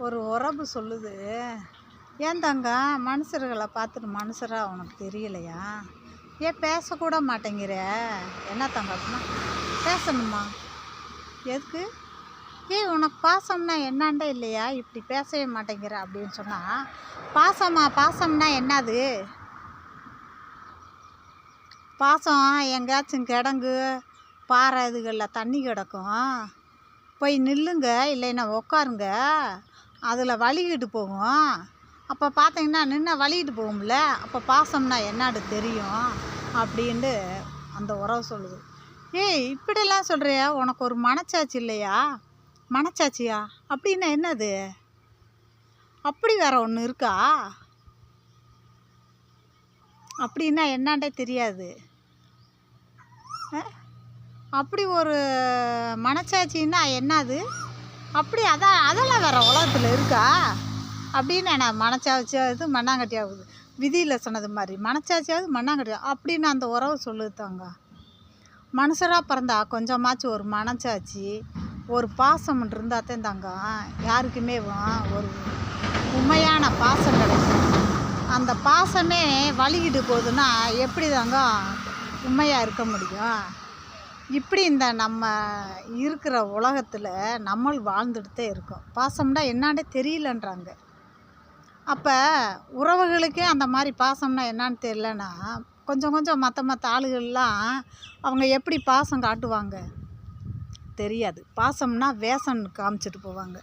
ஒரு உறவு சொல்லுது, ஏன் தங்கம் மனுஷர்களை பார்த்துட்டு மனுஷராக உனக்கு தெரியலையா? ஏன் பேசக்கூட மாட்டேங்கிற? என்ன தங்கம் அப்படின்னா, பேசணுமா? எதுக்கு? ஏய் உனக்கு பாசம்னா என்னான்டே இல்லையா, இப்படி பேசவே மாட்டேங்கிற அப்படின்னு சொன்னால், பாசம்னா என்னது? பாசம் எங்கேயாச்சும் கிடங்கு பாறை இதுகளில் தண்ணி கிடக்கும், போய் நில்லுங்க, இல்லைன்னா உக்காருங்க, அதில் வலிக்கிட்டு போகும். அப்போ பார்த்தீங்கன்னா நின்று வலிக்கிட்டு போகும்ல, அப்போ பாசம்னா என்னாடு தெரியும் அப்படின்ட்டு அந்த உறவு சொல்லுது. ஏய் இப்படிலாம் சொல்கிறியா? உனக்கு ஒரு மனச்சாட்சி இல்லையா? மனச்சாட்சியா அப்படின்னா என்னது? அப்படி வேற ஒன்று இருக்கா? அப்படின்னா என்னாண்டே தெரியாது. அப்படி ஒரு மனச்சாட்சின்னா என்னது? அப்படி அதெல்லாம் வேறு உலகத்தில் இருக்கா அப்படின்னு நான் மனச்சாட்சியாவது மண்ணாங்கட்டி ஆகுது, விதியில் சொன்னது மாதிரி மனச்சாட்சியாவது மண்ணாங்கட்டி அப்படின்னு அந்த உறவு சொல்லுதாங்க. மனுஷராக பிறந்தா கொஞ்சமாச்சும் ஒரு மனச்சாட்சி ஒரு பாசம் இருந்தால் தான் தாங்க யாருக்குமே ஒரு உண்மையான பாசம் கிடைக்கும். அந்த பாசமே வலிக்கிட்டு போகுதுன்னா எப்படி தாங்க உண்மையாக இருக்க முடியும்? இப்படி இந்த நம்ம இருக்கிற உலகத்தில் நம்ம வாழ்ந்துட்டு இருக்கோம். பாசம்னா என்னான்னே தெரியலன்றாங்க. அப்போ உறவுகளுக்கே அந்த மாதிரி பாசம்னா என்னான்னு தெரியலன்னா, கொஞ்சம் மற்ற ஆளுகள்லாம் அவங்க எப்படி பாசம் காட்டுவாங்க? தெரியாது. பாசம்னா வேஷம் காமிச்சிட்டு போவாங்க.